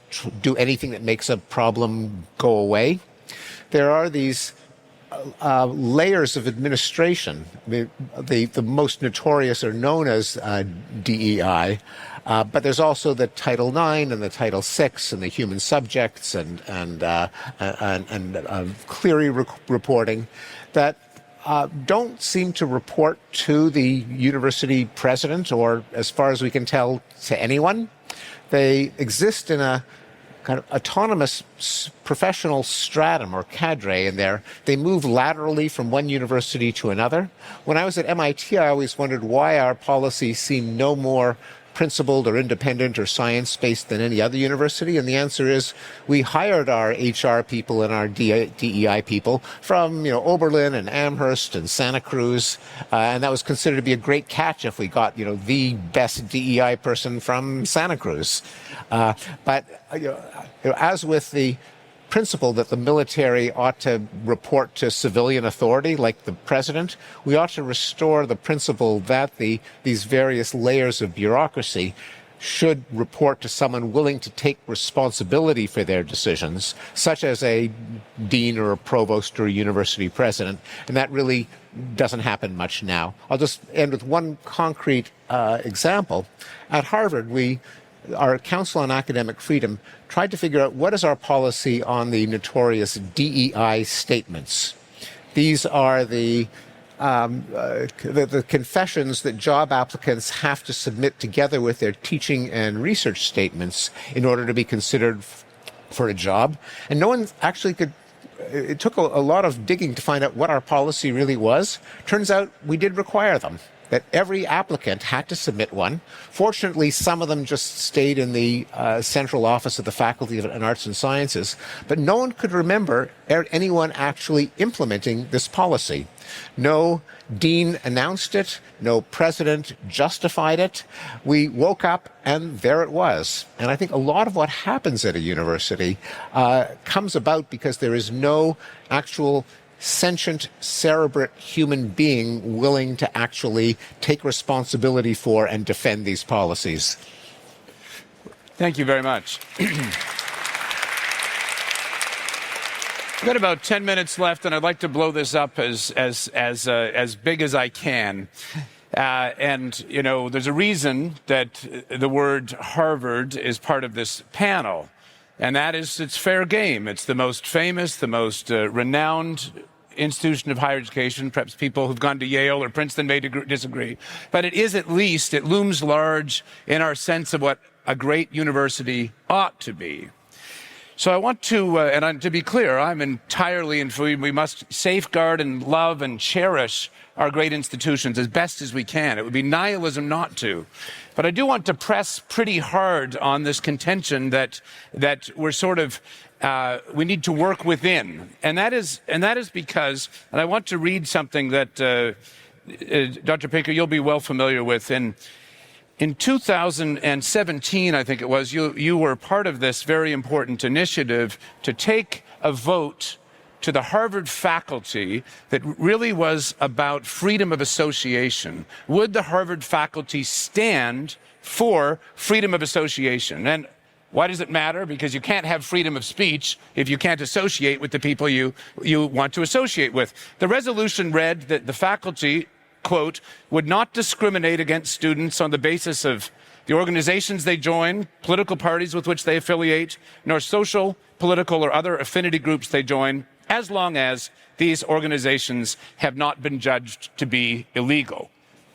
do anything that makes a problem go away. There are these layers of administration. The most notorious are known as DEI, but there's also the Title IX and the Title VI and the human subjects and Clery reporting that don't seem to report to the university president, or, as far as we can tell, to anyone. They exist in a kind of autonomous professional stratum or cadre in there. They move laterally from one university to another. When I was at MIT, I always wondered why our policy seemed no more principled or independent or science-based than any other university, and the answer is we hired our HR people and our DEI people from Oberlin and Amherst and Santa Cruz, and that was considered to be a great catch if we got the best DEI person from Santa Cruz. But as with the principle that the military ought to report to civilian authority, like the president, we ought to restore the principle that these various layers of bureaucracy should report to someone willing to take responsibility for their decisions, such as a dean or a provost or a university president. And that really doesn't happen much now. I'll just end with one concrete example. At Harvard, our Council on Academic Freedom tried to figure out what is our policy on the notorious DEI statements. These are the confessions that job applicants have to submit together with their teaching and research statements in order to be considered for a job. And no one actually could. It took a lot of digging to find out what our policy really was. Turns out we did require them, that every applicant had to submit one. Fortunately, some of them just stayed in the central office of the Faculty of Arts and Sciences, but no one could remember anyone actually implementing this policy. No dean announced it, no president justified it. We woke up and there it was. And I think a lot of what happens at a university comes about because there is no actual sentient, cerebrate human being willing to actually take responsibility for and defend these policies. Thank you very much. We've got about 10 minutes left, and I'd like to blow this up as big as I can. There's a reason that the word Harvard is part of this panel. And that is, it's fair game. It's the most famous, the most renowned institution of higher education. Perhaps people who've gone to Yale or Princeton may disagree. But it is, at least, it looms large in our sense of what a great university ought to be. So I want to, to be clear, I'm entirely in favor. We must safeguard and love and cherish our great institutions as best as we can. It would be nihilism not to. But I do want to press pretty hard on this contention that we're sort of, we need to work within. And that is because, and I want to read something that, Dr. Pinker, you'll be well familiar with. In 2017, I think it was, you were part of this very important initiative to take a vote to the Harvard faculty that really was about freedom of association. Would the Harvard faculty stand for freedom of association? And why does it matter? Because you can't have freedom of speech if you can't associate with the people you want to associate with. The resolution read that the faculty, quote, would not discriminate against students on the basis of the organizations they join, political parties with which they affiliate, nor social, political, or other affinity groups they join, as long as these organizations have not been judged to be illegal.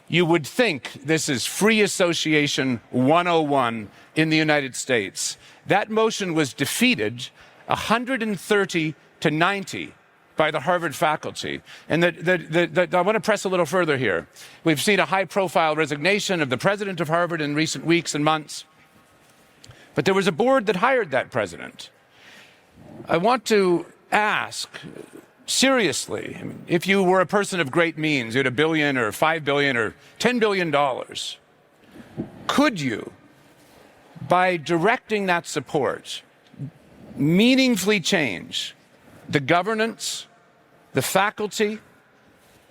You would think this is free association 101 in the United States. That motion was defeated 130 to 90 by the Harvard faculty. And I want to press a little further here. We've seen a high-profile resignation of the president of Harvard in recent weeks and months. But there was a board that hired that president. I want to ask, seriously, if you were a person of great means, you had $1 billion or $5 billion or $10 billion, could you, by directing that support, meaningfully change the governance, the faculty,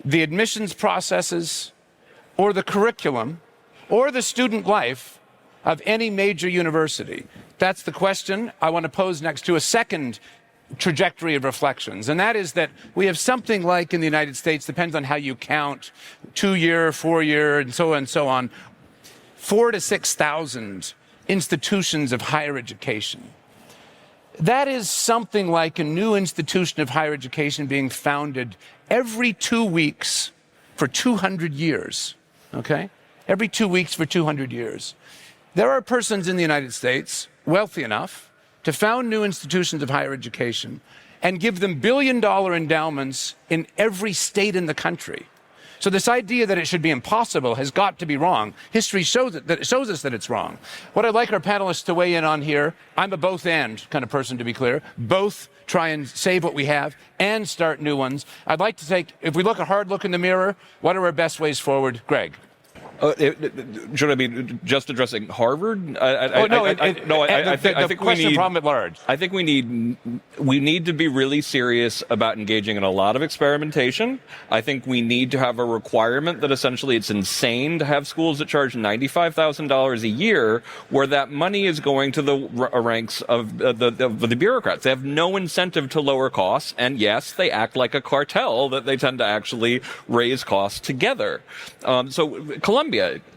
the admissions processes, or the curriculum, or the student life of any major university? That's the question I want to pose next to a second trajectory of reflections, and that is that we have something like, in the United States, depends on how you count, 2-year, 4-year, and so on, 4,000 to 6,000 institutions of higher education. That is something like a new institution of higher education being founded every 2 weeks for 200 years, okay? Every 2 weeks for 200 years. There are persons in the United States wealthy enough to found new institutions of higher education and give them billion-dollar endowments in every state in the country. So this idea that it should be impossible has got to be wrong. History shows us that it's wrong. What I'd like our panelists to weigh in on here, I'm a both-and kind of person, to be clear. Both try and save what we have and start new ones. I'd like to take, if we look a hard look in the mirror, what are our best ways forward? Greg. Should I be just addressing Harvard? I think question problem at large. I think we need to be really serious about engaging in a lot of experimentation. I think we need to have a requirement that essentially it's insane to have schools that charge $95,000 a year, where that money is going to the ranks of the bureaucrats. They have no incentive to lower costs, and yes, they act like a cartel that they tend to actually raise costs together. So Columbia,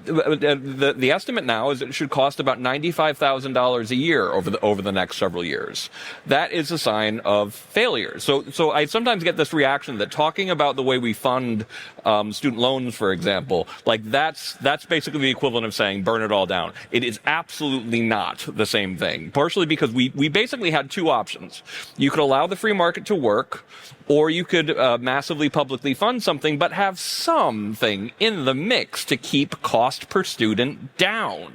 the estimate now is it should cost about $95,000 a year over the next several years. That is a sign of failure. So I sometimes get this reaction that talking about the way we fund student loans, for example, like that's basically the equivalent of saying burn it all down. It is absolutely not the same thing. Partially because we basically had two options. You could allow the free market to work, or you could massively publicly fund something, but have something in the mix to keep cost per student down.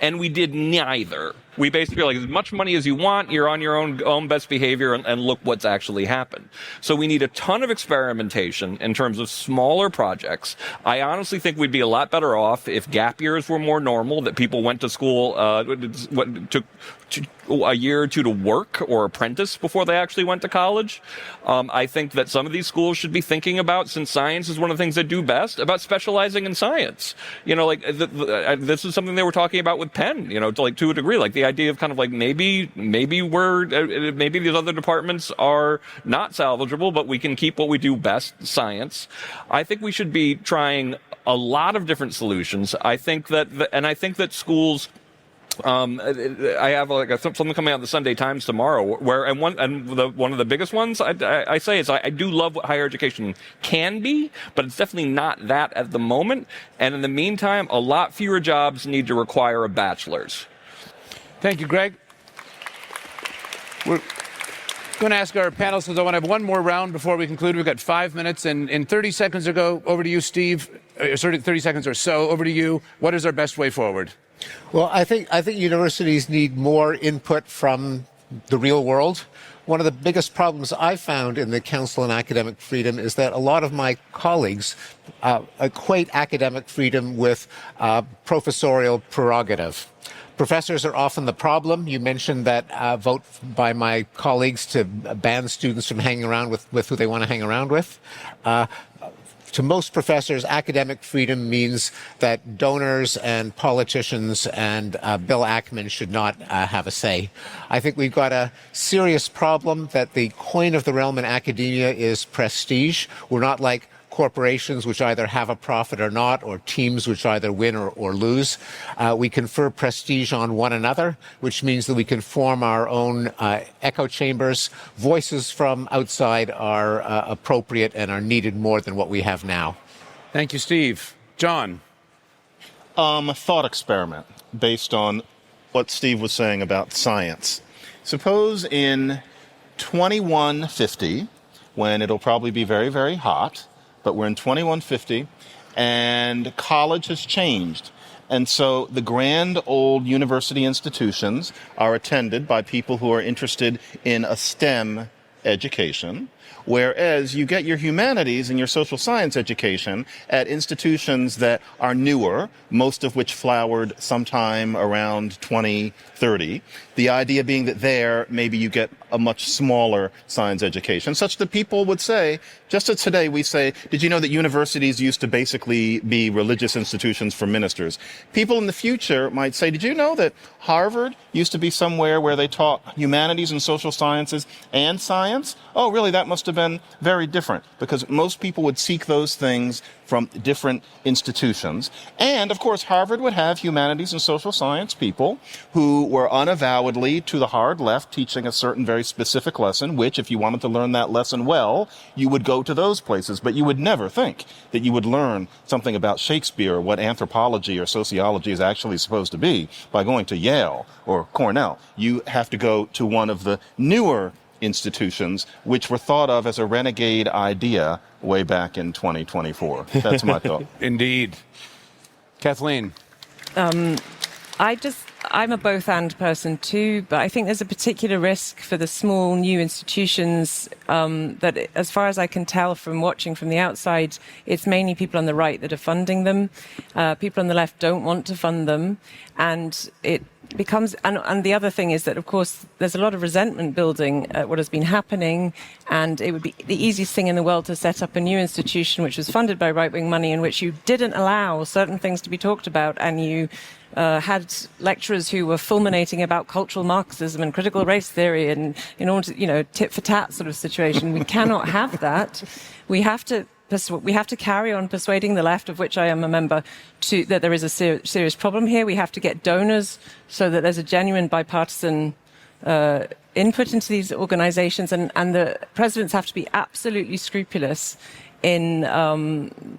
And we did neither. We basically like, as much money as you want, you're on your own best behavior, and look what's actually happened. So we need a ton of experimentation in terms of smaller projects. I honestly think we'd be a lot better off if gap years were more normal, that people went to school, took a year or two to work or apprentice before they actually went to college. I think that some of these schools should be thinking about, since science is one of the things they do best, about specializing in science. You know, like this is something they were talking about with Penn, you know, to a degree, like the idea of kind of like maybe these other departments are not salvageable, but we can keep what we do best, science. I think we should be trying a lot of different solutions. I think that schools. I have something coming out in the Sunday Times tomorrow, where one of the biggest ones I say is I do love what higher education can be, but it's definitely not that at the moment. And in the meantime, a lot fewer jobs need to require a bachelor's. Thank you, Greg. We're going to ask our panelists. I want to have one more round before we conclude. We've got 5 minutes, and in 30 seconds ago, over to you, Steve. 30 seconds or so, over to you. What is our best way forward? Well, I think universities need more input from the real world. One of the biggest problems I found in the Council on Academic Freedom is that a lot of my colleagues equate academic freedom with professorial prerogative. Professors are often the problem. You mentioned that vote by my colleagues to ban students from hanging around with who they want to hang around with. To most professors, academic freedom means that donors and politicians and Bill Ackman should not have a say. I think we've got a serious problem that the coin of the realm in academia is prestige. We're not like corporations which either have a profit or not, or teams which either win or lose. We confer prestige on one another, which means that we can form our own echo chambers. Voices from outside are appropriate and are needed more than what we have now. Thank you, Steve. John? Thought experiment based on what Steve was saying about science. Suppose in 2150, when it'll probably be very, very hot, but we're in 2150, and college has changed. And so the grand old university institutions are attended by people who are interested in a STEM education, whereas you get your humanities and your social science education at institutions that are newer, most of which flowered sometime around 2030. The idea being that there, maybe you get a much smaller science education, such that people would say, just as today we say, did you know that universities used to basically be religious institutions for ministers? People in the future might say, did you know that Harvard used to be somewhere where they taught humanities and social sciences and science? Oh, really? That must have been very different, because most people would seek those things from different institutions. And, of course, Harvard would have humanities and social science people who were unavowedly to the hard left, teaching a certain very specific lesson, which, if you wanted to learn that lesson well, you would go to those places. But you would never think that you would learn something about Shakespeare or what anthropology or sociology is actually supposed to be by going to Yale or Cornell. You have to go to one of the newer institutions, which were thought of as a renegade idea way back in 2024. That's my thought. Indeed. Kathleen. I'm a both-and person too, but I think there's a particular risk for the small new institutions that, as far as I can tell from watching from the outside, it's mainly people on the right that are funding them. People on the left don't want to fund them, and it becomes, and the other thing is that, of course, there's a lot of resentment building at what has been happening, and it would be the easiest thing in the world to set up a new institution which was funded by right-wing money, in which you didn't allow certain things to be talked about, and you had lecturers who were fulminating about cultural Marxism and critical race theory, and in order to, tit for tat sort of situation. We cannot have that. We have to carry on persuading the left, of which I am a member, that there is a serious problem here. We have to get donors so that there's a genuine bipartisan input into these organizations, and the presidents have to be absolutely scrupulous in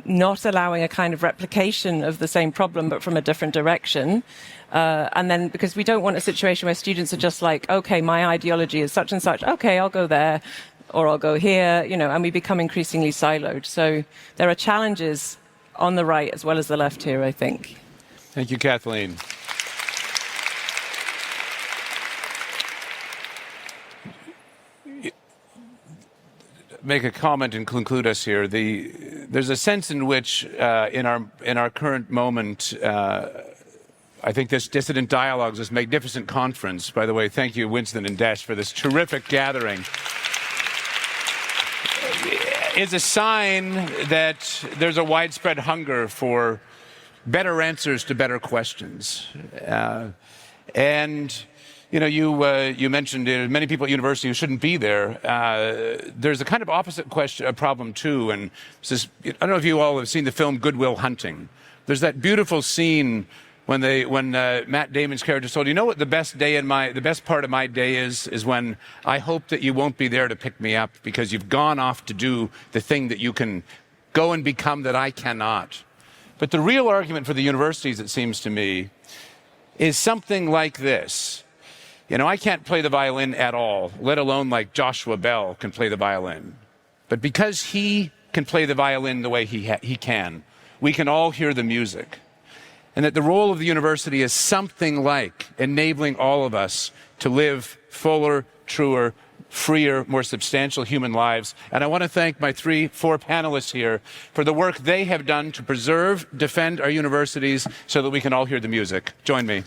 not allowing a kind of replication of the same problem but from a different direction. And then, because we don't want a situation where students are just like, okay, my ideology is such and such, okay, I'll go there, or I'll go here, and we become increasingly siloed. So there are challenges on the right as well as the left here, I think. Thank you, Kathleen. Make a comment and conclude us here. There's a sense in which, in our current moment, I think this dissident dialogues, this magnificent conference. By the way, thank you, Winston and Desh, for this terrific gathering. Is a sign that there's a widespread hunger for better answers to better questions, and. You mentioned many people at university who shouldn't be there. There's a kind of opposite problem too, and I don't know if you all have seen the film Good Will Hunting. There's that beautiful scene when Matt Damon's character told, what the best part of my day is when I hope that you won't be there to pick me up because you've gone off to do the thing that you can go and become that I cannot. But the real argument for the universities, it seems to me, is something like this. I can't play the violin at all, let alone like Joshua Bell can play the violin. But because he can play the violin the way he can, we can all hear the music. And that the role of the university is something like enabling all of us to live fuller, truer, freer, more substantial human lives. And I want to thank my 4 panelists here for the work they have done to preserve, defend our universities so that we can all hear the music. Join me.